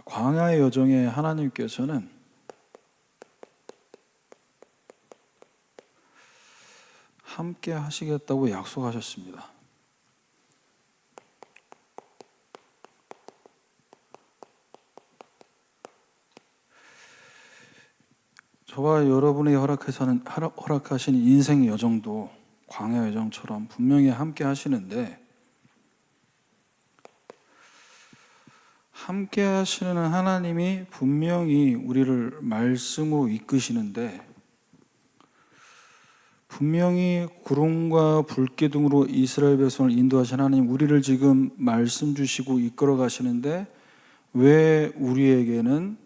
광야의 여정에 하나님께서는 함께 하시겠다고 약속하셨습니다. 저와 여러분이 허락하신 인생 여정도 광야 여정처럼 분명히 함께 하시는데, 함께 하시는 하나님이 분명히 우리를 말씀으로 이끄시는데, 분명히 구름과 불기둥으로 이스라엘 백성을 인도하신 하나님, 우리를 지금 말씀 주시고 이끌어 가시는데 왜 우리에게는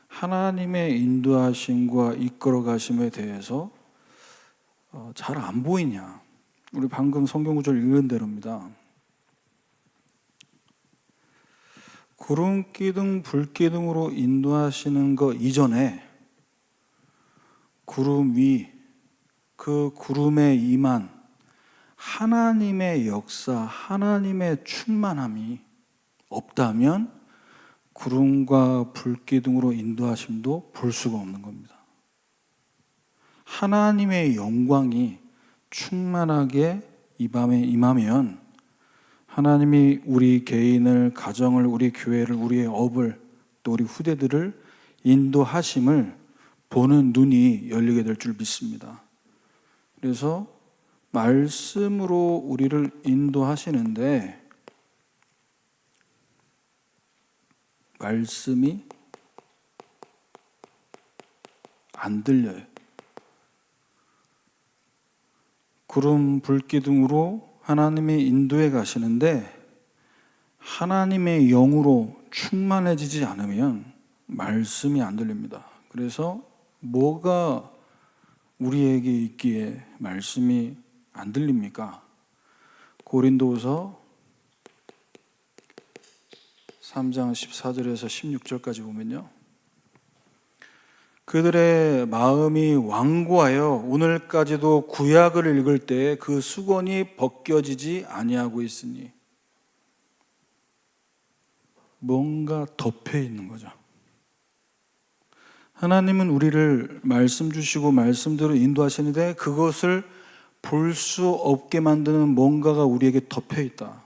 하나님의 인도하심과 이끌어 가심에 대해서 잘 안 보이냐? 우리 방금 성경 구절 읽은 대로입니다. 구름 기둥 불기둥으로 인도하시는 것 이전에 구름 위, 그 구름에 임한 하나님의 역사, 하나님의 충만함이 없다면 구름과 불기둥으로 인도하심도 볼 수가 없는 겁니다. 하나님의 영광이 충만하게 이 밤에 임하면 하나님이 우리 개인을, 가정을, 우리 교회를, 우리의 업을, 또 우리 후대들을 인도하심을 보는 눈이 열리게 될 줄 믿습니다. 그래서 말씀으로 우리를 인도하시는데 말씀이 안 들려요. 구름 불기둥으로 하나님이 인도해 가시는데 하나님의 영으로 충만해지지 않으면 말씀이 안 들립니다. 그래서 뭐가 우리에게 있기에 말씀이 안 들립니까? 고린도후서 3장 14절에서 16절까지 보면요, 그들의 마음이 완고하여 오늘까지도 구약을 읽을 때 그 수건이 벗겨지지 아니하고 있으니, 뭔가 덮여 있는 거죠. 하나님은 우리를 말씀 주시고 말씀대로 인도하시는데 그것을 볼 수 없게 만드는 뭔가가 우리에게 덮여 있다.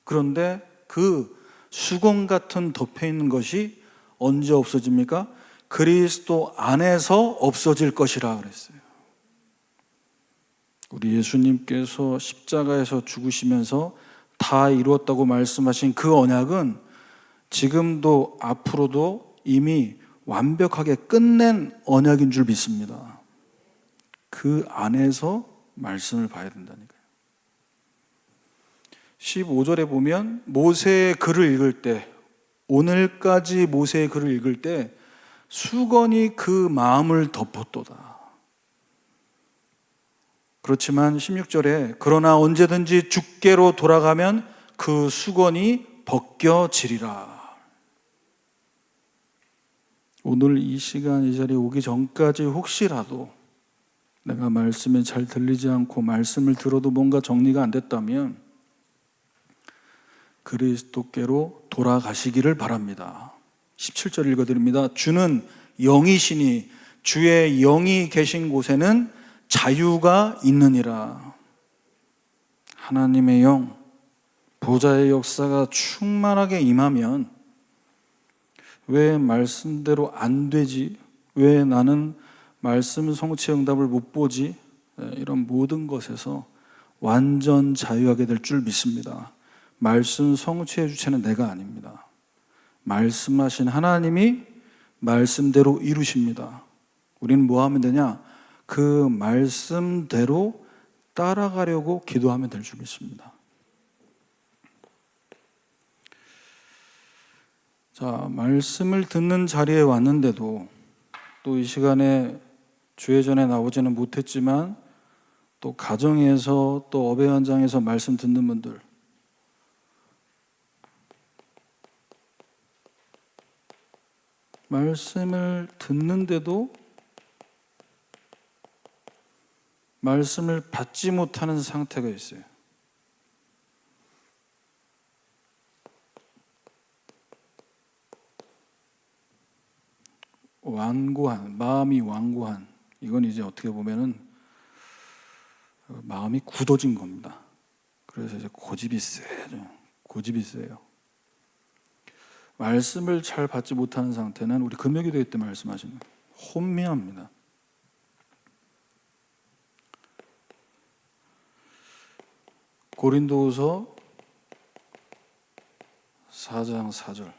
그런데 그 수건 같은 덮여 있는 것이 언제 없어집니까? 그리스도 안에서 없어질 것이라 그랬어요. 우리 예수님께서 십자가에서 죽으시면서 다 이루었다고 말씀하신 그 언약은 지금도 앞으로도 이미 완벽하게 끝낸 언약인 줄 믿습니다. 그 안에서 말씀을 봐야 된다니까요. 15절에 보면 모세의 글을 읽을 때, 오늘까지 모세의 글을 읽을 때 수건이 그 마음을 덮었도다. 그렇지만 16절에 그러나 언제든지 주께로 돌아가면 그 수건이 벗겨지리라. 오늘 이 시간 이 자리에 오기 전까지 혹시라도 내가 말씀에 잘 들리지 않고 말씀을 들어도 뭔가 정리가 안 됐다면 그리스도께로 돌아가시기를 바랍니다. 17절 읽어드립니다. 주는 영이시니 주의 영이 계신 곳에는 자유가 있느니라. 하나님의 영, 보좌의 역사가 충만하게 임하면 왜 말씀대로 안 되지? 왜 나는 말씀 성취 응답을 못 보지? 이런 모든 것에서 완전 자유하게 될 줄 믿습니다. 말씀 성취해 주체는 내가 아닙니다. 말씀하신 하나님이 말씀대로 이루십니다. 우리는 뭐 하면 되냐? 그 말씀대로 따라가려고 기도하면 될 줄 믿습니다. 자, 말씀을 듣는 자리에 왔는데도 또 이 시간에 주회전에 나오지는 못했지만 또 가정에서 또 업의 현장에서 말씀 듣는 분들, 말씀을 듣는데도 말씀을 받지 못하는 상태가 있어요. 완고한, 마음이 완고한, 이건 이제 어떻게 보면은 마음이 굳어진 겁니다. 그래서 이제 고집이 세죠. 고집이 세요. 말씀을 잘 받지 못하는 상태는 우리 금요기도회 때 말씀하시는 혼미합니다. 고린도후서 4장 4절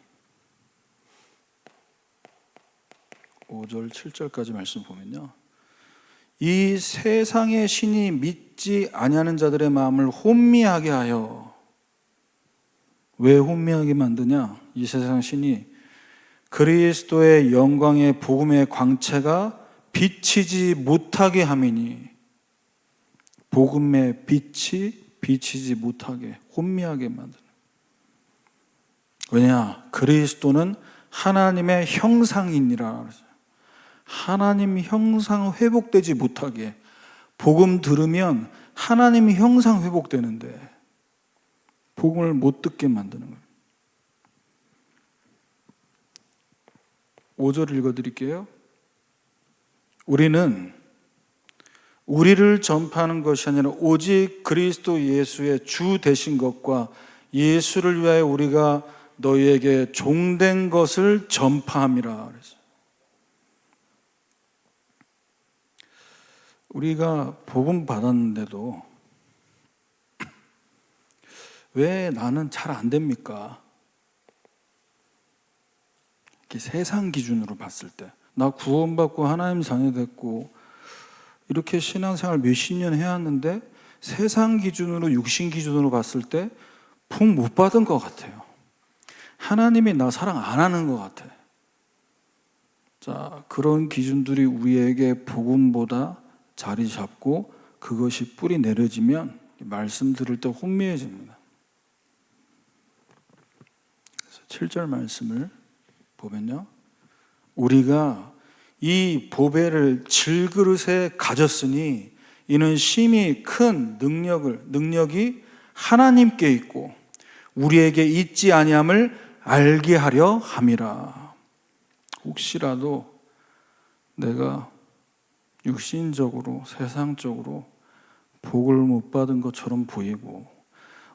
5절 7절까지 말씀 보면요, 이 세상의 신이 믿지 아니하는 자들의 마음을 혼미하게 하여. 왜 혼미하게 만드냐? 이 세상 신이 그리스도의 영광의 복음의 광채가 비치지 못하게 함이니. 복음의 빛이 비치지 못하게, 혼미하게 만드는. 왜냐? 그리스도는 하나님의 형상이니라. 하나님 형상 회복되지 못하게, 복음 들으면 하나님 형상 회복되는데 복음을 못 듣게 만드는 거예요. 5절 읽어드릴게요. 우리는 우리를 전파하는 것이 아니라 오직 그리스도 예수의 주 되신 것과 예수를 위하여 우리가 너희에게 종된 것을 전파함이라 그랬어요. 우리가 복음 받았는데도 왜 나는 잘 안 됩니까? 이렇게 세상 기준으로 봤을 때, 나 구원받고 하나님 자녀 됐고 이렇게 신앙생활 몇십 년 해왔는데 세상 기준으로, 육신 기준으로 봤을 때 복 못 받은 것 같아요. 하나님이 나 사랑 안 하는 것 같아. 자, 그런 기준들이 우리에게 복음보다 자리 잡고 그것이 뿌리 내려지면 말씀 들을 때 혼미해집니다. 그래서 7절 말씀을 보면요, 우리가 이 보배를 질그릇에 가졌으니 이는 심히 큰 능력이 하나님께 있고 우리에게 있지 아니함을 알게 하려 함이라. 혹시라도 내가 육신적으로, 세상적으로 복을 못 받은 것처럼 보이고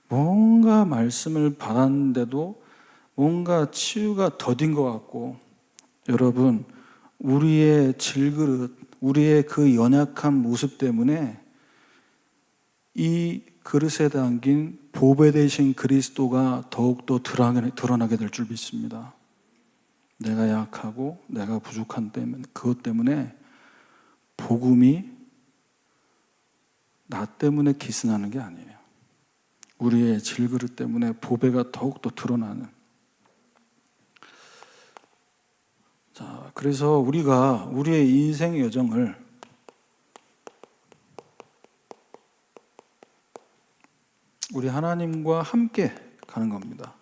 뭔가 말씀을 받았는데도 뭔가 치유가 더딘 것 같고, 여러분, 우리의 질그릇, 우리의 그 연약한 모습 때문에 이 그릇에 담긴 보배 되신 그리스도가 더욱더 드러나게 될 줄 믿습니다. 내가 약하고 내가 부족한 때문에, 그것 때문에 복음이 나 때문에 기스나는 게 아니에요. 우리의 질그릇 때문에 보배가 더욱더 드러나는. 자, 그래서 우리가 우리의 인생 여정을 우리 하나님과 함께 가는 겁니다.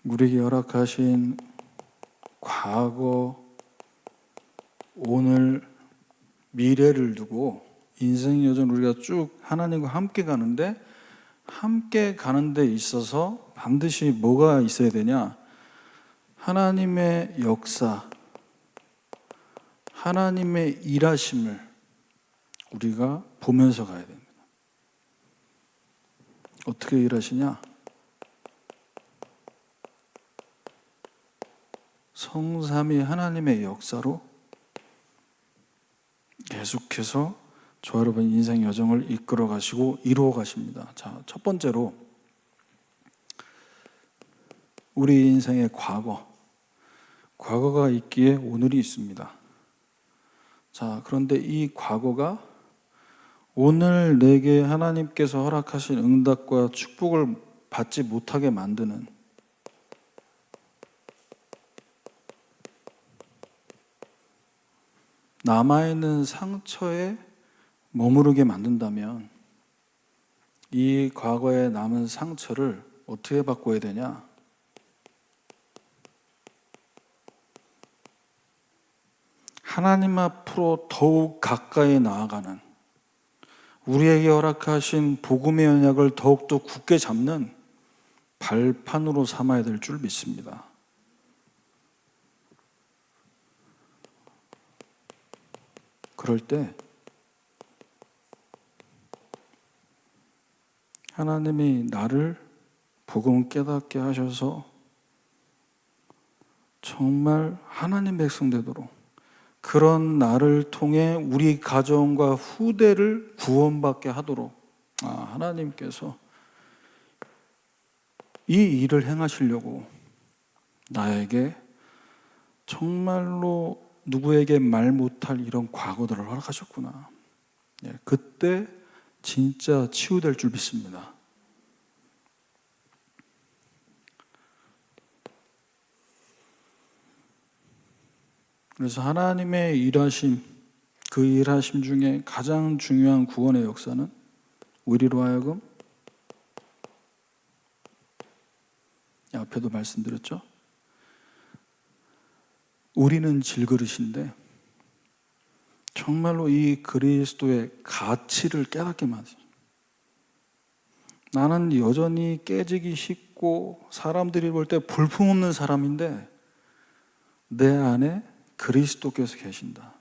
우리에게 허락하신 과거, 오늘, 미래를 두고 인생 여정 우리가 쭉 하나님과 함께 가는데, 함께 가는 데 있어서 반드시 뭐가 있어야 되냐? 하나님의 역사, 하나님의 일하심을 우리가 보면서 가야 됩니다. 어떻게 일하시냐? 성삼위 하나님의 역사로 계속해서 저 여러분 인생 여정을 이끌어 가시고 이루어 가십니다. 자, 첫 번째로 우리 인생의 과거가 있기에 오늘이 있습니다. 자, 그런데 이 과거가 오늘 내게 하나님께서 허락하신 응답과 축복을 받지 못하게 만드는, 남아있는 상처에 머무르게 만든다면 이 과거에 남은 상처를 어떻게 바꿔야 되냐? 하나님 앞으로 더욱 가까이 나아가는, 우리에게 허락하신 복음의 언약을 더욱더 굳게 잡는 발판으로 삼아야 될 줄 믿습니다. 그럴 때 하나님이 나를 복음 깨닫게 하셔서 정말 하나님 백성 되도록, 그런 나를 통해 우리 가정과 후대를 구원받게 하도록 하나님께서 이 일을 행하시려고 나에게 정말로 누구에게 말 못할 이런 과거들을 허락하셨구나. 그때 진짜 치유될 줄 믿습니다. 그래서 하나님의 일하심, 그 일하심 중에 가장 중요한 구원의 역사는 우리로 하여금, 앞에도 말씀드렸죠? 우리는 질그릇인데 정말로 이 그리스도의 가치를 깨닫게 만드죠. 나는 여전히 깨지기 쉽고 사람들이 볼 때 볼품없는 사람인데 내 안에 그리스도께서 계신다.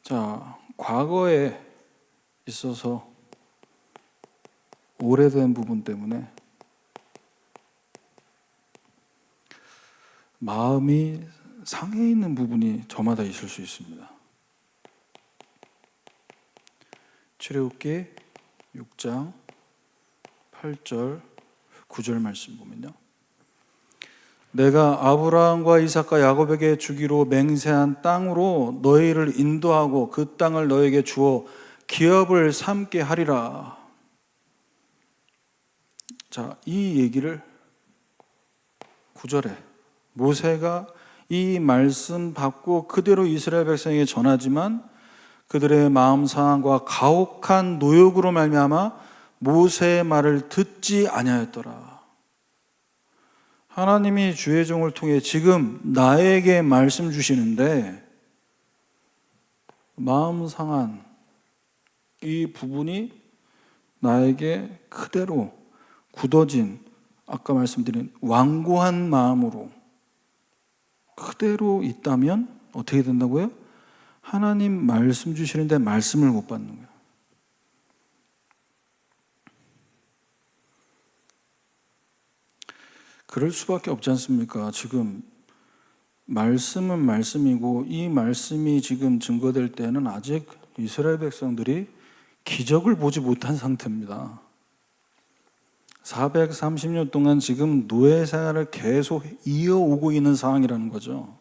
자, 과거에 있어서 오래된 부분 때문에 마음이 상해 있는 부분이 저마다 있을 수 있습니다. 출애굽기 6장 8절 9절 말씀 보면요, 내가 아브라함과 이삭과 야곱에게 주기로 맹세한 땅으로 너희를 인도하고 그 땅을 너희에게 주어 기업을 삼게 하리라. 자, 이 얘기를 9절에 모세가 이 말씀 받고 그대로 이스라엘 백성에게 전하지만 그들의 마음 상황과 가혹한 노역으로 말미암아 모세의 말을 듣지 아니하였더라. 하나님이 주의 종을 통해 지금 나에게 말씀 주시는데 마음 상한 이 부분이 나에게 그대로 굳어진, 아까 말씀드린 완고한 마음으로 그대로 있다면 어떻게 된다고요? 하나님 말씀 주시는데 말씀을 못 받는 거예요. 그럴 수밖에 없지 않습니까? 지금 말씀은 말씀이고 이 말씀이 지금 증거될 때는 아직 이스라엘 백성들이 기적을 보지 못한 상태입니다. 430년 동안 지금 노예 생활을 계속 이어오고 있는 상황이라는 거죠.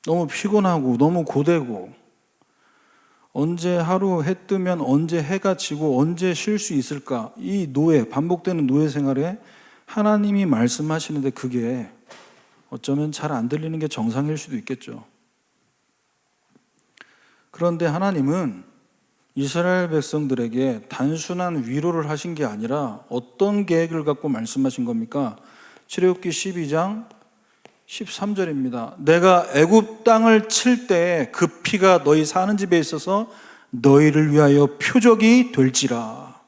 너무 피곤하고 너무 고되고, 언제 하루 해 뜨면 언제 해가 지고 언제 쉴 수 있을까, 이 노예, 반복되는 노예 생활에 하나님이 말씀하시는데 그게 어쩌면 잘 안 들리는 게 정상일 수도 있겠죠. 그런데 하나님은 이스라엘 백성들에게 단순한 위로를 하신 게 아니라 어떤 계획을 갖고 말씀하신 겁니까? 출애굽기 12장 13절입니다. 내가 애굽 땅을 칠 때 그 피가 너희 사는 집에 있어서 너희를 위하여 표적이 될지라.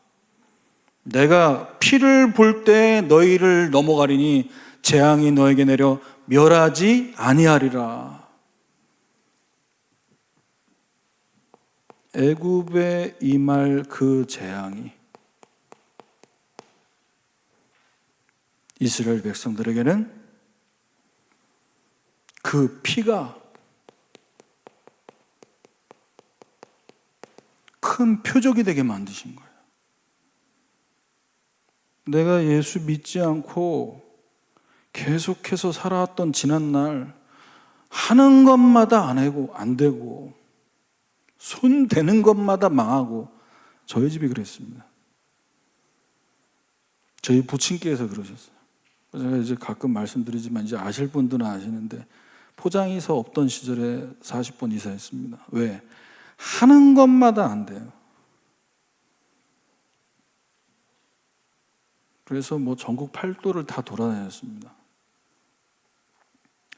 내가 피를 볼 때 너희를 넘어가리니 재앙이 너에게 내려 멸하지 아니하리라. 애굽에 임할 그 재앙이 이스라엘 백성들에게는 그 피가 큰 표적이 되게 만드신 거예요. 내가 예수 믿지 않고 계속해서 살아왔던 지난날 하는 것마다 안 되고 손 대는 것마다 망하고, 저희 집이 그랬습니다. 저희 부친께서 그러셨어요. 제가 이제 가끔 말씀드리지만 이제 아실 분들은 아시는데 포장이서 없던 시절에 40번 이사했습니다. 왜? 하는 것마다 안 돼요. 그래서 전국 8도를 다 돌아다녔습니다.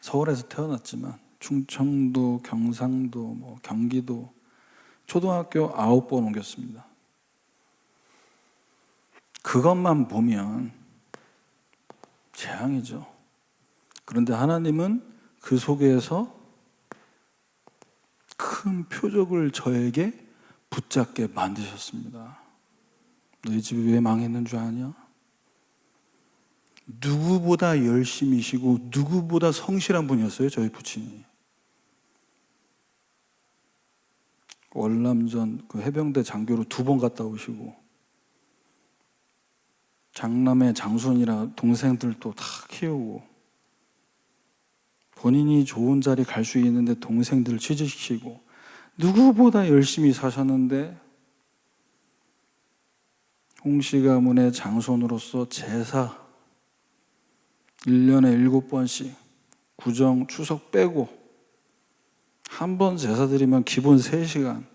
서울에서 태어났지만 충청도, 경상도, 경기도, 초등학교 9번 옮겼습니다. 그것만 보면 재앙이죠. 그런데 하나님은 그 속에서 큰 표적을 저에게 붙잡게 만드셨습니다. 너희 집이 왜 망했는 줄 아냐? 누구보다 열심히시고 누구보다 성실한 분이었어요, 저희 부친이. 월남전 그 해병대 장교로 2번 갔다 오시고, 장남의 장손이라 동생들도 다 키우고, 본인이 좋은 자리 갈 수 있는데 동생들 취직시키고, 누구보다 열심히 사셨는데 홍씨 가문의 장손으로서 제사 1년에 7번씩 구정, 추석 빼고 한 번 제사 드리면 기본 3시간,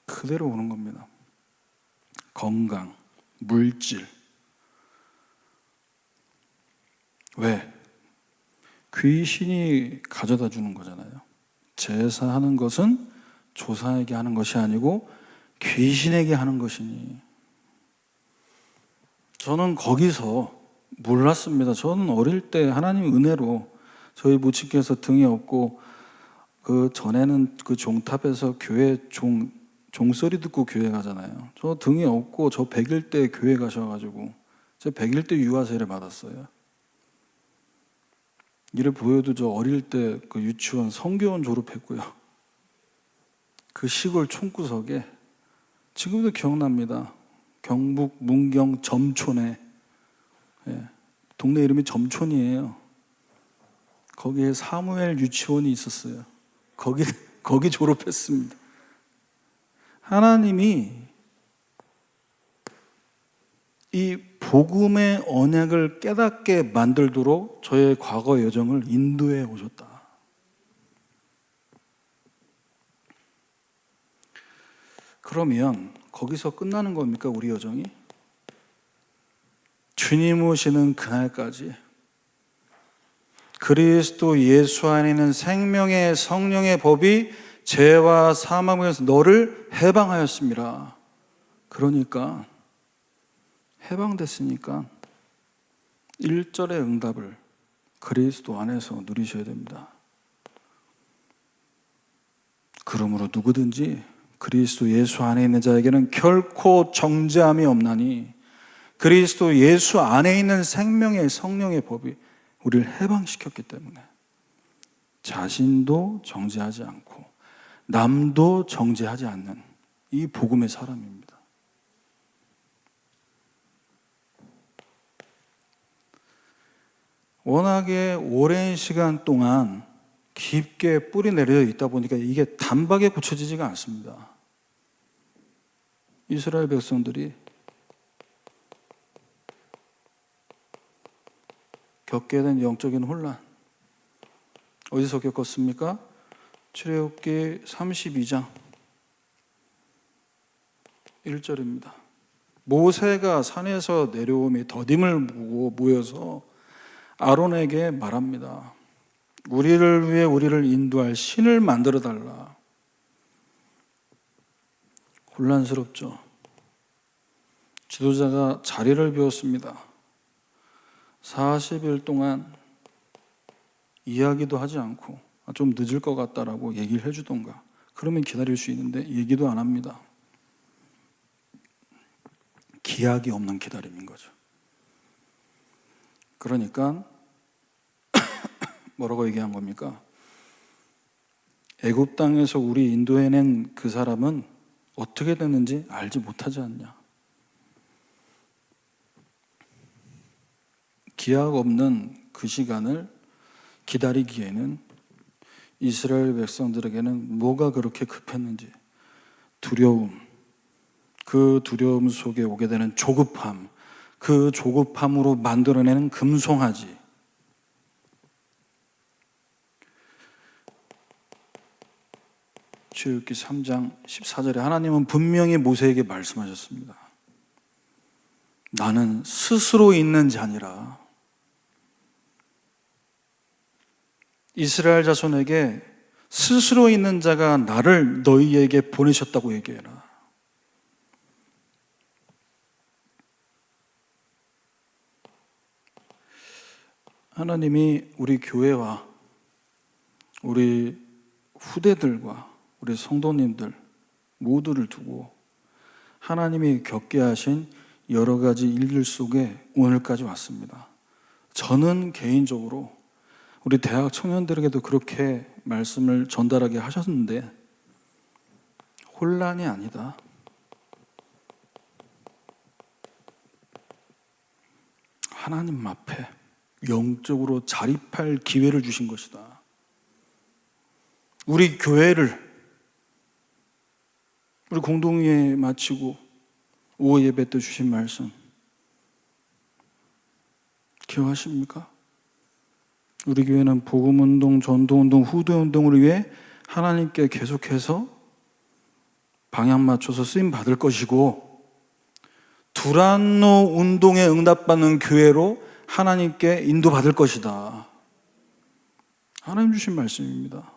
그대로 오는 겁니다. 건강, 물질. 왜? 귀신이 가져다 주는 거잖아요. 제사하는 것은 조상에게 하는 것이 아니고 귀신에게 하는 것이니. 저는 거기서 몰랐습니다. 저는 어릴 때 하나님 은혜로 저희 부친께서 등이 없고, 그 전에는 그 종탑에서 교회 종소리 듣고 교회 가잖아요. 저 등이 없고 저 100일 때 교회 가셔가지고 저 100일 때 유아 세례 받았어요. 이래 보여도 저 어릴 때 그 유치원 성교원 졸업했고요. 그 시골 총구석에 지금도 기억납니다. 경북 문경 점촌에, 동네 이름이 점촌이에요. 거기에 사무엘 유치원이 있었어요. 거기 졸업했습니다. 하나님이 이 복음의 언약을 깨닫게 만들도록 저의 과거 여정을 인도해 오셨다. 그러면 거기서 끝나는 겁니까, 우리 여정이? 주님 오시는 그날까지 그리스도 예수 안에 있는 생명의 성령의 법이 죄와 사망에서 너를 해방하였습니다. 그러니까 해방됐으니까 1절의 응답을 그리스도 안에서 누리셔야 됩니다. 그러므로 누구든지 그리스도 예수 안에 있는 자에게는 결코 정죄함이 없나니, 그리스도 예수 안에 있는 생명의 성령의 법이 우리를 해방시켰기 때문에 자신도 정죄하지 않고 남도 정죄하지 않는 이 복음의 사람입니다. 워낙에 오랜 시간 동안 깊게 뿌리 내려 있다 보니까 이게 단박에 고쳐지지가 않습니다. 이스라엘 백성들이 겪게 된 영적인 혼란, 어디서 겪었습니까? 출애굽기 32장 1절입니다. 모세가 산에서 내려오며 더딤을 보고 모여서 아론에게 말합니다. 우리를 위해 우리를 인도할 신을 만들어 달라. 혼란스럽죠. 지도자가 자리를 비웠습니다. 40일 동안 이야기도 하지 않고 좀 늦을 것 같다라고 얘기를 해주던가, 그러면 기다릴 수 있는데 얘기도 안 합니다. 기약이 없는 기다림인 거죠. 그러니까 뭐라고 얘기한 겁니까? 애굽 땅에서 우리 인도해낸 그 사람은 어떻게 됐는지 알지 못하지 않냐. 기약 없는 그 시간을 기다리기에는 이스라엘 백성들에게는 뭐가 그렇게 급했는지, 두려움, 그 두려움 속에 오게 되는 조급함, 그 조급함으로 만들어내는 금송아지. 출애굽기 3장 14절에 하나님은 분명히 모세에게 말씀하셨습니다. 나는 스스로 있는 자니라. 이스라엘 자손에게 스스로 있는 자가 나를 너희에게 보내셨다고 얘기해라. 하나님이 우리 교회와 우리 후대들과 우리 성도님들 모두를 두고 하나님이 겪게 하신 여러 가지 일들 속에 오늘까지 왔습니다. 저는 개인적으로 우리 대학 청년들에게도 그렇게 말씀을 전달하게 하셨는데 혼란이 아니다. 하나님 앞에 영적으로 자립할 기회를 주신 것이다. 우리 교회를 우리 공동회에 마치고 오후 예배 때 주신 말씀 기억하십니까? 우리 교회는 복음운동, 전도운동, 후대운동을 위해 하나님께 계속해서 방향 맞춰서 쓰임 받을 것이고 두란노 운동에 응답받는 교회로 하나님께 인도받을 것이다. 하나님 주신 말씀입니다.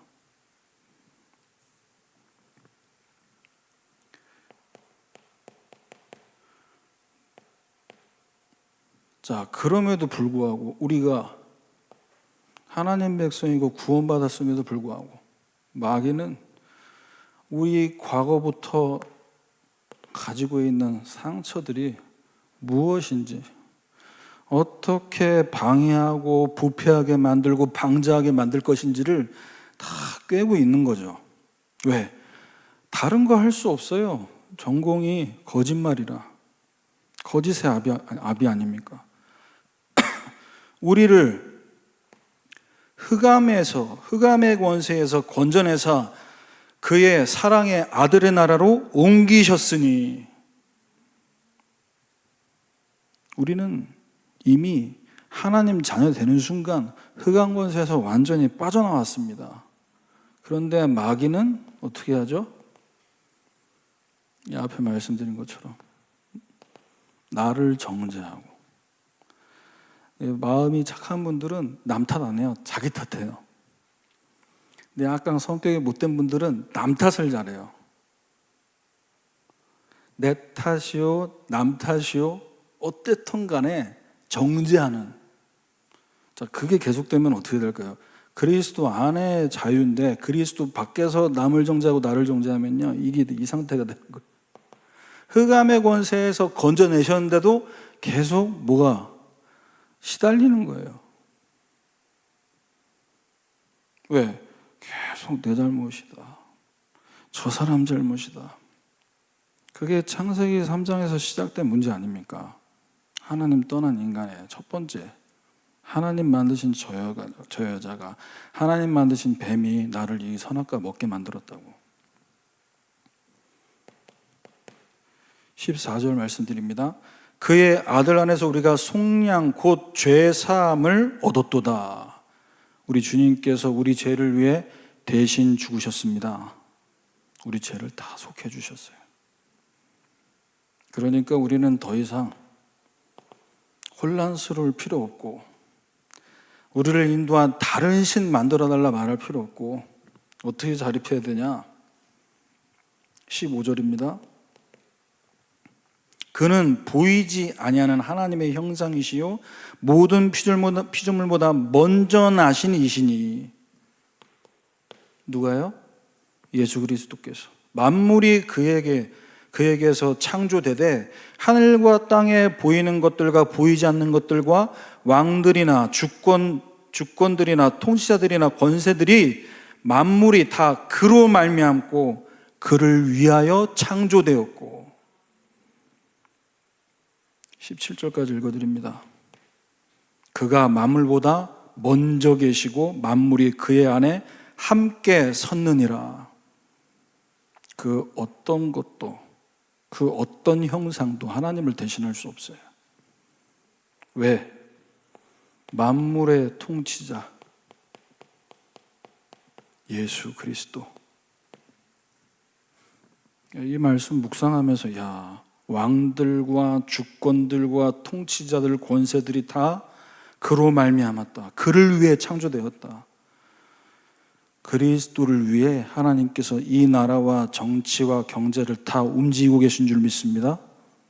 자, 그럼에도 불구하고 우리가 하나님 백성이고 구원받았음에도 불구하고 마귀는 우리 과거부터 가지고 있는 상처들이 무엇인지 어떻게 방해하고 부패하게 만들고 방자하게 만들 것인지를 다 꿰고 있는 거죠. 왜? 다른 거 할 수 없어요. 전공이 거짓말이라. 거짓의 압이 아닙니까? 우리를 흑암의 권세에서 건져내사 그의 사랑의 아들의 나라로 옮기셨으니 우리는 이미 하나님 자녀 되는 순간 흑암 권세에서 완전히 빠져나왔습니다. 그런데 마귀는 어떻게 하죠? 이 앞에 말씀드린 것처럼 나를 정죄하고, 마음이 착한 분들은 남 탓 안 해요. 자기 탓해요. 근데 약간 성격이 못된 분들은 남 탓을 잘해요. 내 탓이요, 남 탓이요, 어쨌든 간에 정죄하는. 자, 그게 계속되면 어떻게 될까요? 그리스도 안에 자유인데 그리스도 밖에서 남을 정죄하고 나를 정죄하면요, 이게 이 상태가 되는 거예요. 흑암의 권세에서 건져내셨는데도 계속 뭐가 시달리는 거예요. 왜? 계속 내 잘못이다. 저 사람 잘못이다. 그게 창세기 3장에서 시작된 문제 아닙니까? 하나님 떠난 인간의 첫 번째, 하나님 만드신 저 여자가, 하나님 만드신 뱀이 나를 이 선악과 먹게 만들었다고. 14절 말씀드립니다. 그의 아들 안에서 우리가 속량 곧 죄 사함을 얻었도다. 우리 주님께서 우리 죄를 위해 대신 죽으셨습니다. 우리 죄를 다 속해 주셨어요. 그러니까 우리는 더 이상 혼란스러울 필요 없고, 우리를 인도한 다른 신 만들어달라 말할 필요 없고, 어떻게 자립해야 되냐? 15절입니다. 그는 보이지 아니하는 하나님의 형상이시요 모든 피조물보다 먼저 나신 이시니. 누가요? 예수 그리스도께서. 만물이 그에게서 창조되되 하늘과 땅에 보이는 것들과 보이지 않는 것들과 왕들이나 주권들이나 통치자들이나 권세들이 만물이 다 그로 말미암고 그를 위하여 창조되었고. 17절까지 읽어드립니다. 그가 만물보다 먼저 계시고 만물이 그의 안에 함께 섰느니라. 그 어떤 것도, 그 어떤 형상도 하나님을 대신할 수 없어요. 왜? 만물의 통치자 예수 그리스도. 이 말씀 묵상하면서 왕들과 주권들과 통치자들, 권세들이 다 그로 말미암았다. 그를 위해 창조되었다. 그리스도를 위해 하나님께서 이 나라와 정치와 경제를 다 움직이고 계신 줄 믿습니다.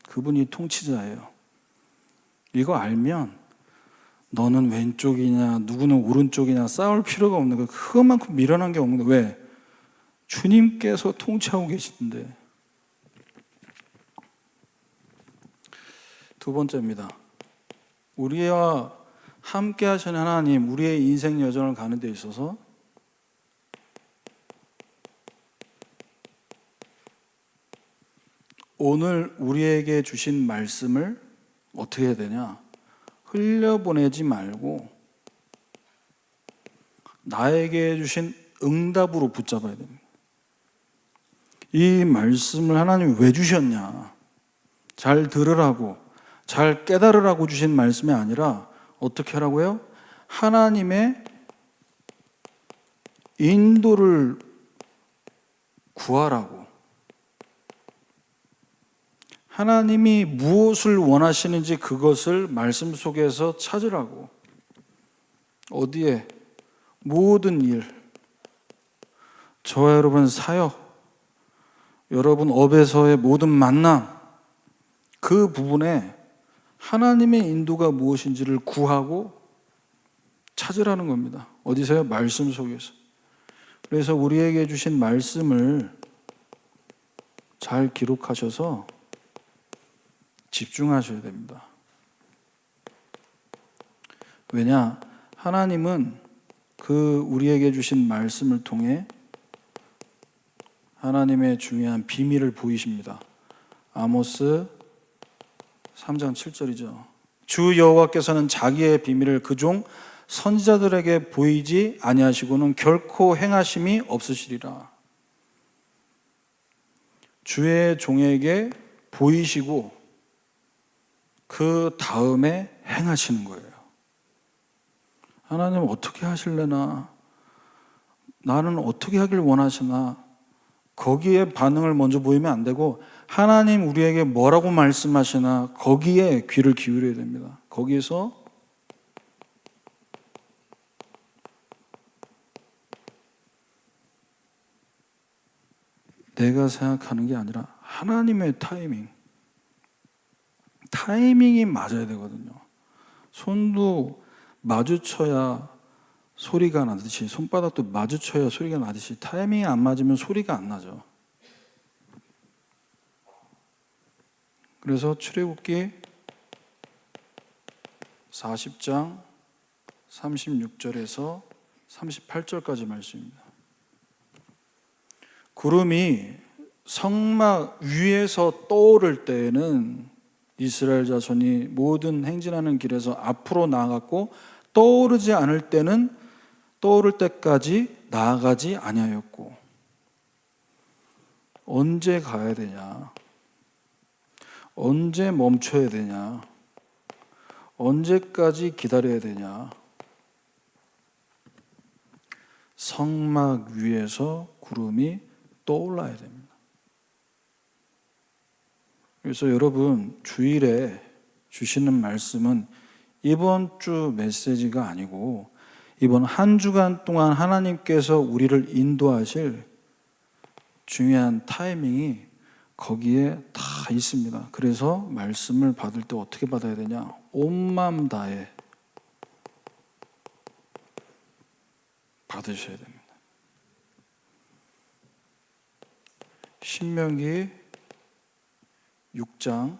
그분이 통치자예요. 이거 알면 너는 왼쪽이냐 누구는 오른쪽이냐 싸울 필요가 없는 거예요. 그것만큼 미련한 게 없는 거예요. 왜? 주님께서 통치하고 계시는데. 두 번째입니다. 우리와 함께 하시는 하나님, 우리의 인생 여정을 가는 데 있어서 오늘 우리에게 주신 말씀을 어떻게 해야 되냐? 흘려보내지 말고 나에게 주신 응답으로 붙잡아야 됩니다. 이 말씀을 하나님이 왜 주셨냐? 잘 들으라고, 잘 깨달으라고 주신 말씀이 아니라 어떻게 하라고요? 하나님의 인도를 구하라고. 하나님이 무엇을 원하시는지 그것을 말씀 속에서 찾으라고. 어디에? 모든 일, 저와 여러분 사역, 여러분 업에서의 모든 만남, 그 부분에 하나님의 인도가 무엇인지를 구하고 찾으라는 겁니다. 어디서요? 말씀 속에서. 그래서 우리에게 주신 말씀을 잘 기록하셔서 집중하셔야 됩니다. 왜냐? 하나님은 그 우리에게 주신 말씀을 통해 하나님의 중요한 비밀을 보이십니다. 아모스 3장 7절이죠. 주 여호와께서는 자기의 비밀을 그종 선지자들에게 보이지 아니하시고는 결코 행하심이 없으시리라. 주의 종에게 보이시고 그 다음에 행하시는 거예요. 하나님 어떻게 하실래나? 나는 어떻게 하길 원하시나? 거기에 반응을 먼저 보이면 안 되고 하나님 우리에게 뭐라고 말씀하시나 거기에 귀를 기울여야 됩니다. 거기에서 내가 생각하는 게 아니라 하나님의 타이밍이 맞아야 되거든요. 손도 마주쳐야 소리가 나듯이, 손바닥도 마주쳐야 소리가 나듯이 타이밍이 안 맞으면 소리가 안 나죠. 그래서 출애굽기 40장 36절에서 38절까지 말씀입니다. 구름이 성막 위에서 떠오를 때에는 이스라엘 자손이 모든 행진하는 길에서 앞으로 나아갔고, 떠오르지 않을 때는 떠오를 때까지 나아가지 아니하였고. 언제 가야 되냐? 언제 멈춰야 되냐? 언제까지 기다려야 되냐? 성막 위에서 구름이 떠올라야 됩니다. 그래서 여러분 주일에 주시는 말씀은 이번 주 메시지가 아니고 이번 한 주간 동안 하나님께서 우리를 인도하실 중요한 타이밍이 거기에 다 있습니다. 그래서 말씀을 받을 때 어떻게 받아야 되냐? 온 마음 다해 받으셔야 됩니다. 신명기 6장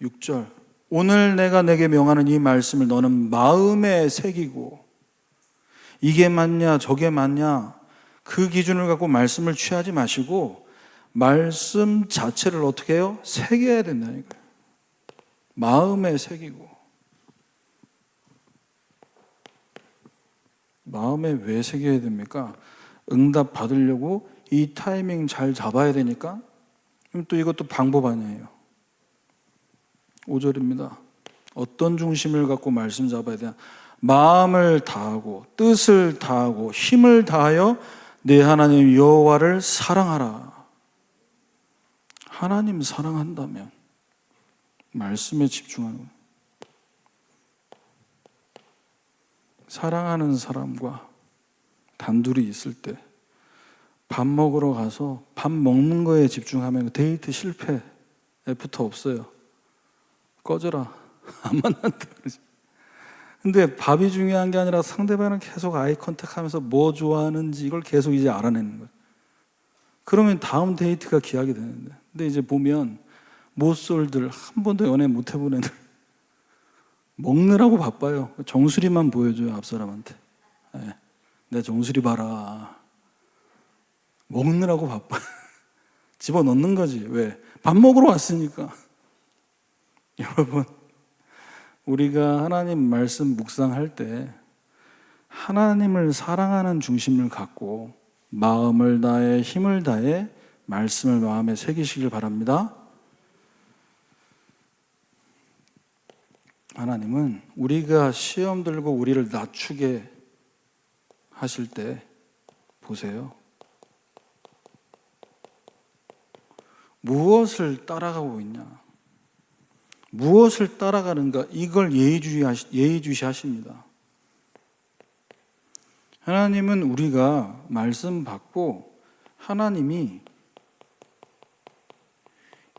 6절, 오늘 내가 내게 명하는 이 말씀을 너는 마음에 새기고, 이게 맞냐 저게 맞냐 그 기준을 갖고 말씀을 취하지 마시고 말씀 자체를 어떻게 해요? 새겨야 된다니까요. 마음에 새기고. 마음에 왜 새겨야 됩니까? 응답 받으려고 이 타이밍 잘 잡아야 되니까. 그럼 또 이것도 방법 아니에요. 5절입니다. 어떤 중심을 갖고 말씀 잡아야 되냐? 마음을 다하고 뜻을 다하고 힘을 다하여 내 하나님 여호와를 사랑하라. 하나님 사랑한다면 말씀에 집중하는 거예요. 사랑하는 사람과 단둘이 있을 때 밥 먹으러 가서 밥 먹는 거에 집중하면 데이트 실패, 애프터 없어요. 꺼져라. 안 만난다 그러지. 근데 밥이 중요한 게 아니라 상대방은 계속 아이 컨택하면서 뭐 좋아하는지 이걸 계속 이제 알아내는 거예요. 그러면 다음 데이트가 기약이 되는데. 근데 이제 보면 모쏠들, 한 번도 연애 못 해본 애들 먹느라고 바빠요. 정수리만 보여줘요, 앞사람한테. 네. 내 정수리 봐라. 먹느라고 바빠. 집어넣는 거지. 왜? 밥 먹으러 왔으니까. 여러분, 우리가 하나님 말씀 묵상할 때 하나님을 사랑하는 중심을 갖고 마음을 다해 힘을 다해 말씀을 마음에 새기시길 바랍니다. 하나님은 우리가 시험 들고 우리를 낮추게 하실 때 보세요. 무엇을 따라가고 있냐? 무엇을 따라가는가? 이걸 예의주시 하십니다. 하나님은 우리가 말씀 받고 하나님이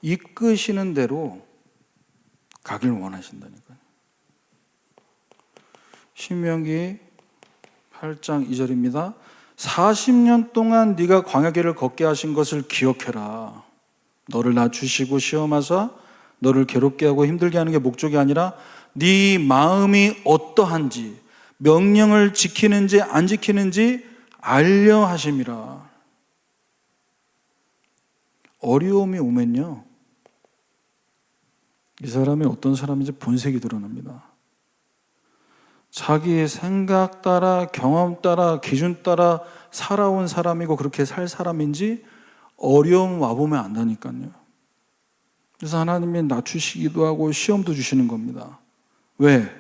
이끄시는 대로 가길 원하신다니까요. 신명기 8장 2절입니다. 40년 동안 네가 광야길을 걷게 하신 것을 기억해라. 너를 낮추시고 시험하사 너를 괴롭게 하고 힘들게 하는 게 목적이 아니라 네 마음이 어떠한지 명령을 지키는지 안 지키는지 알려 하심이라. 어려움이 오면요, 이 사람이 어떤 사람인지 본색이 드러납니다. 자기의 생각 따라 경험 따라 기준 따라 살아온 사람이고 그렇게 살 사람인지 어려움 와보면 안다니까요. 그래서 하나님이 낮추시기도 하고 시험도 주시는 겁니다. 왜?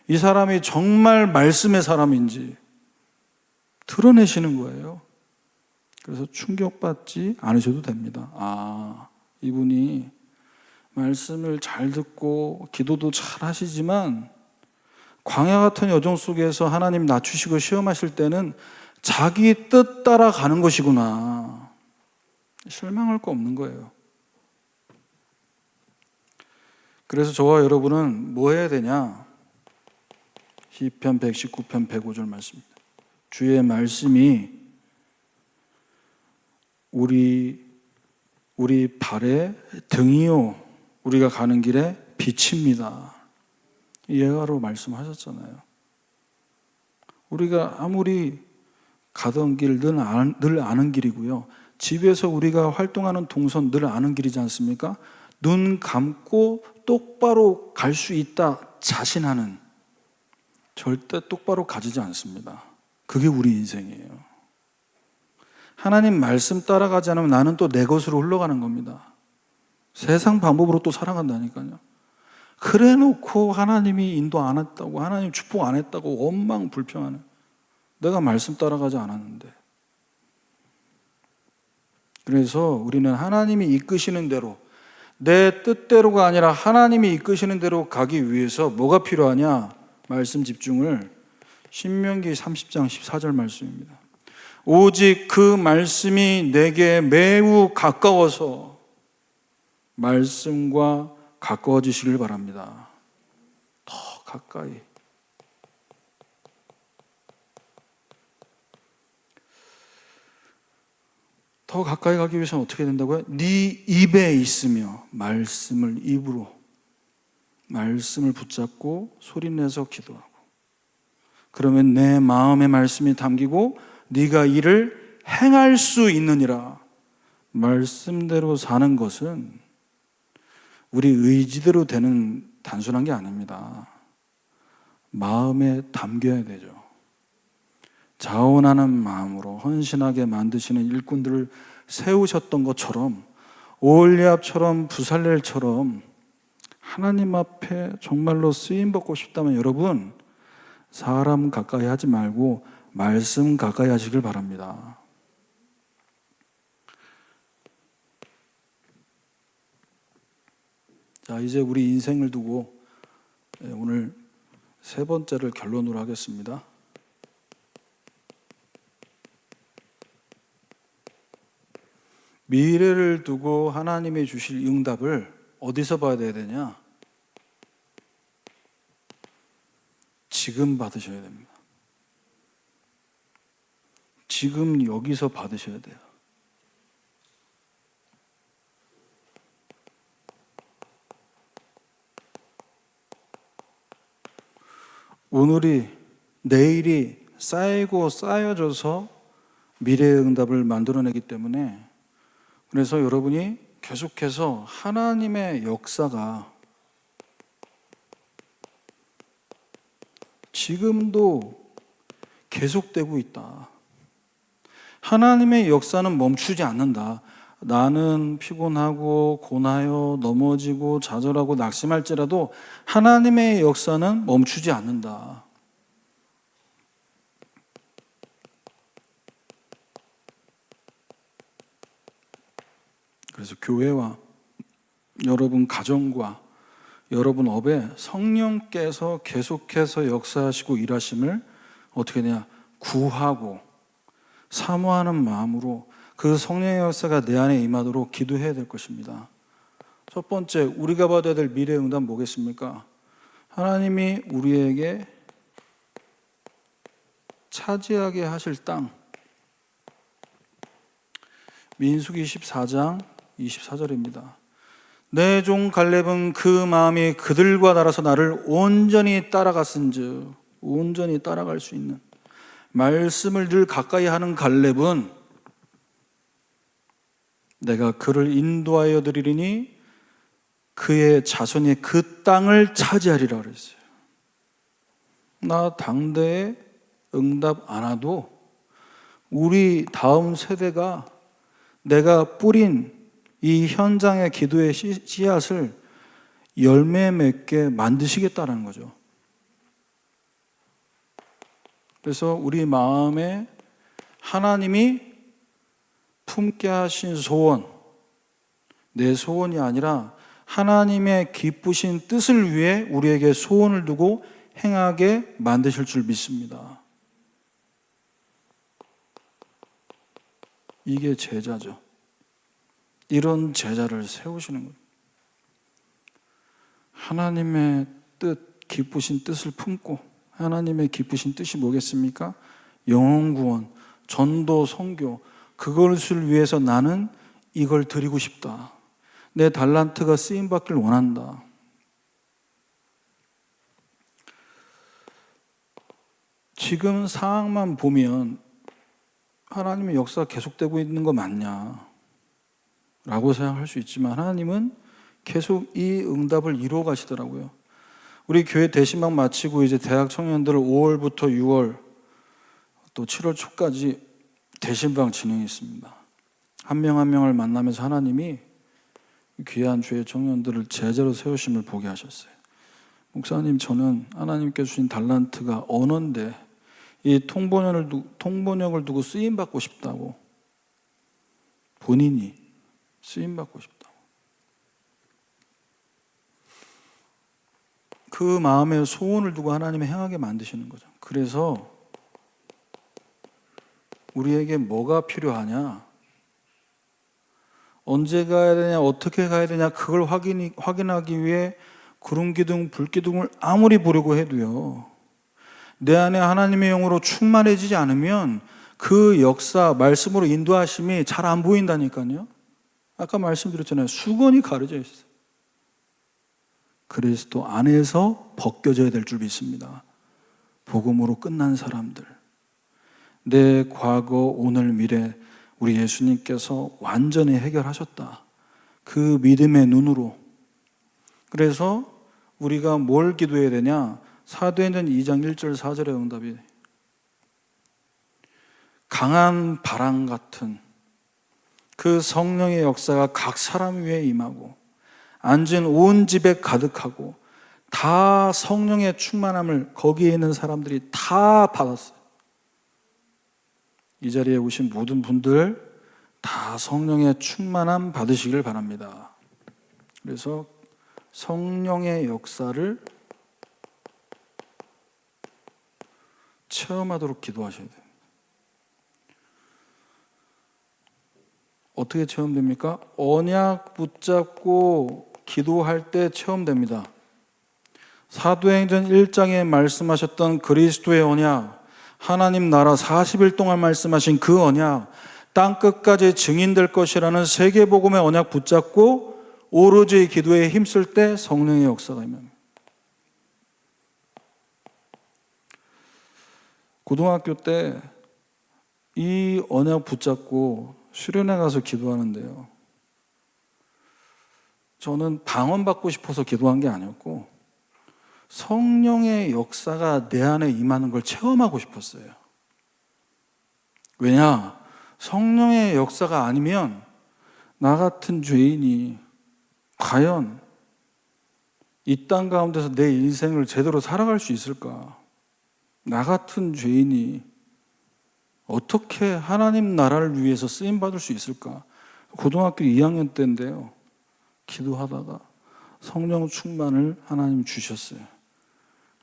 이 사람이 정말 말씀의 사람인지 드러내시는 거예요. 그래서 충격받지 않으셔도 됩니다. 아, 이분이 말씀을 잘 듣고 기도도 잘 하시지만 광야 같은 여정 속에서 하나님 낮추시고 시험하실 때는 자기 뜻 따라 가는 것이구나. 실망할 거 없는 거예요. 그래서 저와 여러분은 뭐 해야 되냐? 시편 119편 105절 말씀입니다. 주의 말씀이 우리 발의 등이요 우리가 가는 길에 빛입니다. 예화로 말씀하셨잖아요. 우리가 아무리 가던 길 늘 아는 길이고요. 집에서 우리가 활동하는 동선 늘 아는 길이지 않습니까? 눈 감고 똑바로 갈 수 있다 자신하는, 절대 똑바로 가지지 않습니다. 그게 우리 인생이에요. 하나님 말씀 따라가지 않으면 나는 또 내 것으로 흘러가는 겁니다. 세상 방법으로 또 살아간다니까요. 그래 놓고 하나님이 인도 안 했다고, 하나님 축복 안 했다고 원망 불평하는, 내가 말씀 따라가지 않았는데. 그래서 우리는 하나님이 이끄시는 대로, 내 뜻대로가 아니라 하나님이 이끄시는 대로 가기 위해서 뭐가 필요하냐? 말씀 집중을, 신명기 30장 14절 말씀입니다. 오직 그 말씀이 내게 매우 가까워서 말씀과 가까워지시길 바랍니다. 더 가까이. 더 가까이 가기 위해서는 어떻게 된다고요? 네 입에 있으며 말씀을 입으로, 말씀을 붙잡고 소리내서 기도하고, 그러면 내 마음의 말씀이 담기고 네가 이를 행할 수 있느니라. 말씀대로 사는 것은 우리 의지대로 되는 단순한 게 아닙니다. 마음에 담겨야 되죠. 자원하는 마음으로 헌신하게 만드시는 일꾼들을 세우셨던 것처럼, 오홀리압처럼 부살렐처럼 하나님 앞에 정말로 쓰임받고 싶다면 여러분, 사람 가까이 하지 말고 말씀 가까이 하시길 바랍니다. 자, 이제 우리 인생을 두고 오늘 세 번째를 결론으로 하겠습니다. 미래를 두고 하나님이 주실 응답을 어디서 받아야 되냐? 지금 받으셔야 됩니다. 지금 여기서 받으셔야 돼요. 오늘이, 내일이 쌓이고 쌓여져서 미래의 응답을 만들어내기 때문에, 그래서 여러분이 계속해서 하나님의 역사가 지금도 계속되고 있다. 하나님의 역사는 멈추지 않는다. 나는 피곤하고 고나요 넘어지고 좌절하고 낙심할지라도 하나님의 역사는 멈추지 않는다. 그래서 교회와 여러분 가정과 여러분 업에 성령께서 계속해서 역사하시고 일하심을 어떻게 되냐? 구하고 사모하는 마음으로 그 성령의 역사가 내 안에 임하도록 기도해야 될 것입니다. 첫 번째, 우리가 받아야 될 미래의 응답 뭐겠습니까? 하나님이 우리에게 차지하게 하실 땅. 민수기 14장 24절입니다. 내 종 갈렙은 그 마음이 그들과 달아서 나를 온전히 따라갔은즉, 온전히 따라갈 수 있는 말씀을 늘 가까이 하는 갈렙은 내가 그를 인도하여 드리리니 그의 자손이 그 땅을 차지하리라 그랬어요. 나 당대에 응답 안 와도 우리 다음 세대가 내가 뿌린 이 현장의 기도의 씨앗을 열매 맺게 만드시겠다는 거죠. 그래서 우리 마음에 하나님이 품게 하신 소원, 내 소원이 아니라 하나님의 기쁘신 뜻을 위해 우리에게 소원을 두고 행하게 만드실 줄 믿습니다. 이게 제자죠. 이런 제자를 세우시는 거예요. 하나님의 뜻, 기쁘신 뜻을 품고, 하나님의 기쁘신 뜻이 뭐겠습니까? 영혼 구원, 전도, 선교, 그것을 위해서 나는 이걸 드리고 싶다. 내 달란트가 쓰임받길 원한다. 지금 상황만 보면 하나님의 역사가 계속되고 있는 거 맞냐? 라고 생각할 수 있지만 하나님은 계속 이 응답을 이루어 가시더라고요. 우리 교회 대신방 마치고 이제 대학 청년들을 5월부터 6월 또 7월 초까지 대신방 진행했습니다. 한 명 한 명을 만나면서 하나님이 귀한 주의 청년들을 제자로 세우심을 보게 하셨어요. 목사님, 저는 하나님께 주신 달란트가 언어인데 이 통번역을 두고 쓰임받고 싶다고, 본인이 쓰임받고 싶다고. 그 마음에 소원을 두고 하나님이 행하게 만드시는 거죠. 그래서 우리에게 뭐가 필요하냐? 언제 가야 되냐? 어떻게 가야 되냐? 그걸 확인하기 위해 구름기둥, 불기둥을 아무리 보려고 해도요, 내 안에 하나님의 영으로 충만해지지 않으면 그 역사, 말씀으로 인도하심이 잘 안 보인다니까요. 아까 말씀드렸잖아요. 수건이 가려져 있어요. 그리스도 안에서 벗겨져야 될 줄 믿습니다. 복음으로 끝난 사람들, 내 과거, 오늘, 미래 우리 예수님께서 완전히 해결하셨다. 그 믿음의 눈으로. 그래서 우리가 뭘 기도해야 되냐? 사도행전 2장 1절 4절의 응답이 강한 바람 같은 그 성령의 역사가 각 사람 위에 임하고 앉은 온 집에 가득하고 다 성령의 충만함을 거기에 있는 사람들이 다 받았어요. 이 자리에 오신 모든 분들 다 성령의 충만함 받으시길 바랍니다. 그래서 성령의 역사를 체험하도록 기도하셔야 돼요. 어떻게 체험됩니까? 언약 붙잡고 기도할 때 체험됩니다. 사도행전 1장에 말씀하셨던 그리스도의 언약, 하나님 나라 40일 동안 말씀하신 그 언약, 땅끝까지 증인될 것이라는 세계복음의 언약 붙잡고 오로지 기도에 힘쓸 때 성령의 역사가 임합니다. 고등학교 때 이 언약 붙잡고 수련회 가서 기도하는데요, 저는 방언 받고 싶어서 기도한 게 아니었고 성령의 역사가 내 안에 임하는 걸 체험하고 싶었어요. 왜냐? 성령의 역사가 아니면 나 같은 죄인이 과연 이 땅 가운데서 내 인생을 제대로 살아갈 수 있을까? 나 같은 죄인이 어떻게 하나님 나라를 위해서 쓰임받을 수 있을까? 고등학교 2학년 때인데요, 기도하다가 성령 충만을 하나님 주셨어요.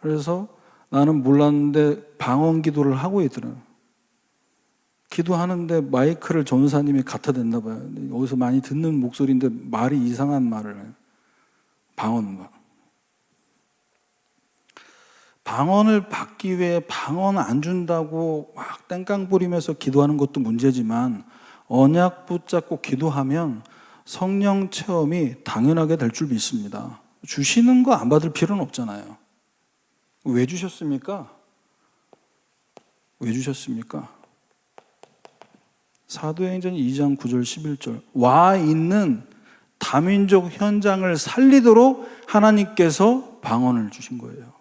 그래서 나는 몰랐는데 방언 기도를 하고 있더라고요. 기도하는데 마이크를 전사님이 갖다 댔나 봐요. 어디서 많이 듣는 목소리인데 말이 이상한 말을 해요. 방언을 받기 위해 방언 안 준다고 막 땡깡 부리면서 기도하는 것도 문제지만 언약 붙잡고 기도하면 성령 체험이 당연하게 될 줄 믿습니다. 주시는 거 안 받을 필요는 없잖아요. 왜 주셨습니까? 왜 주셨습니까? 사도행전 2장 9절 11절, 와 있는 다민족 현장을 살리도록 하나님께서 방언을 주신 거예요.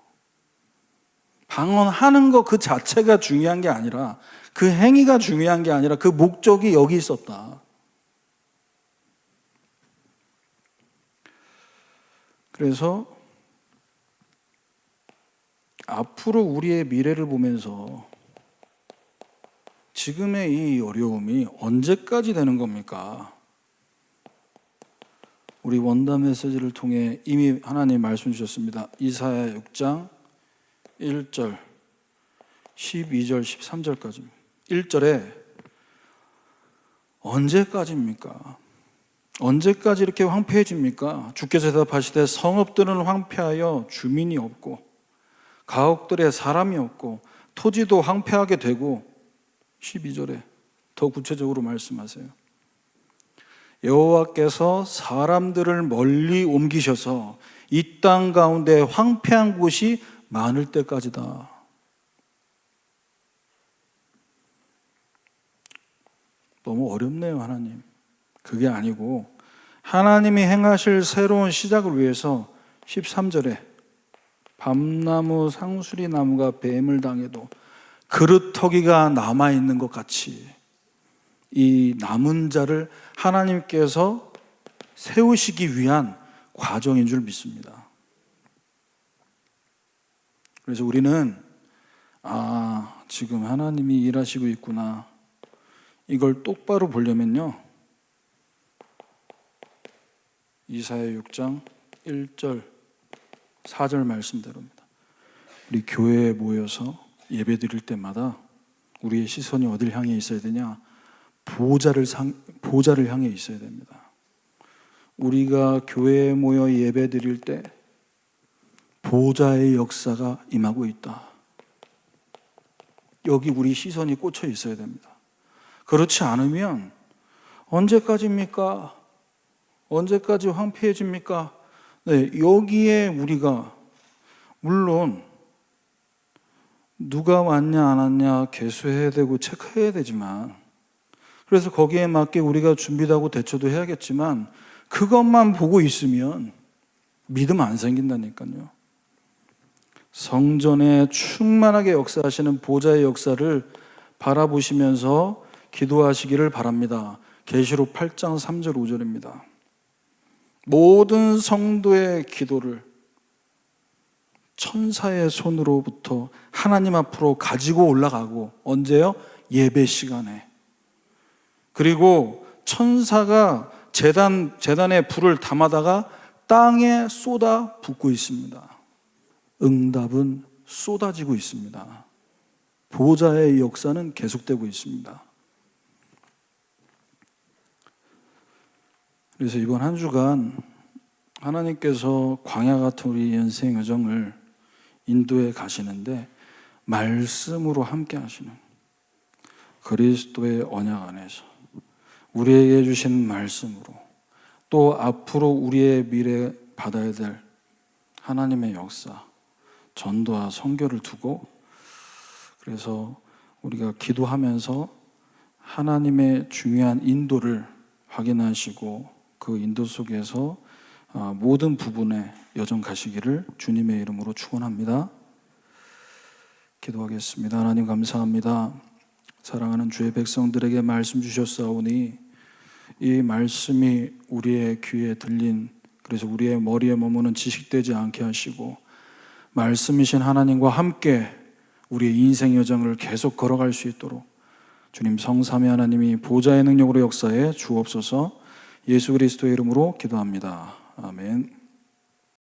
방언하는 거 그 자체가 중요한 게 아니라, 그 행위가 중요한 게 아니라 그 목적이 여기 있었다. 그래서 앞으로 우리의 미래를 보면서 지금의 이 어려움이 언제까지 되는 겁니까? 우리 원담 메시지를 통해 이미 하나님 말씀 주셨습니다. 이사야 6장 1절, 12절, 13절까지. 1절에 언제까지입니까? 언제까지 이렇게 황폐해집니까? 주께서 대답하시되 성읍들은 황폐하여 주민이 없고 가옥들에 사람이 없고 토지도 황폐하게 되고, 12절에 더 구체적으로 말씀하세요. 여호와께서 사람들을 멀리 옮기셔서 이 땅 가운데 황폐한 곳이 많을 때까지다. 너무 어렵네요, 하나님. 그게 아니고 하나님이 행하실 새로운 시작을 위해서 13절에 밤나무 상수리 나무가 뱀을 당해도 그루터기가 남아있는 것 같이 이 남은 자를 하나님께서 세우시기 위한 과정인 줄 믿습니다. 그래서 우리는 지금 하나님이 일하시고 있구나, 이걸 똑바로 보려면요, 이사야 6장 1절 4절 말씀대로입니다. 우리 교회에 모여서 예배 드릴 때마다 우리의 시선이 어딜 향해 있어야 되냐? 보좌를 향해 있어야 됩니다. 우리가 교회에 모여 예배 드릴 때 보좌의 역사가 임하고 있다. 여기 우리 시선이 꽂혀 있어야 됩니다. 그렇지 않으면 언제까지입니까? 언제까지 황폐해집니까? 네, 여기에 우리가 물론 누가 왔냐 안 왔냐 계수해야 되고 체크해야 되지만, 그래서 거기에 맞게 우리가 준비도 하고 대처도 해야겠지만, 그것만 보고 있으면 믿음 안 생긴다니까요. 성전에 충만하게 역사하시는 보좌의 역사를 바라보시면서 기도하시기를 바랍니다. 계시록 8장 3절 5절입니다. 모든 성도의 기도를 천사의 손으로부터 하나님 앞으로 가지고 올라가고, 언제요? 예배 시간에. 그리고 천사가 제단에 불을 담아다가 땅에 쏟아 붓고 있습니다. 응답은 쏟아지고 있습니다. 보좌의 역사는 계속되고 있습니다. 그래서 이번 한 주간 하나님께서 광야 같은 우리 인생 여정을 인도해 가시는데 말씀으로 함께 하시는 그리스도의 언약 안에서 우리에게 주신 말씀으로 또 앞으로 우리의 미래 받아야 될 하나님의 역사, 전도와 선교를 두고 그래서 우리가 기도하면서 하나님의 중요한 인도를 확인하시고 그 인도 속에서 모든 부분에 여정 가시기를 주님의 이름으로 축원합니다. 기도하겠습니다. 하나님 감사합니다. 사랑하는 주의 백성들에게 말씀 주셨사오니 이 말씀이 우리의 귀에 들린 그래서 우리의 머리에 머무는 지식되지 않게 하시고 말씀이신 하나님과 함께 우리의 인생 여정을 계속 걸어갈 수 있도록 주님 성삼위 하나님이 보좌의 능력으로 역사해 주옵소서. 예수 그리스도의 이름으로 기도합니다. 아멘.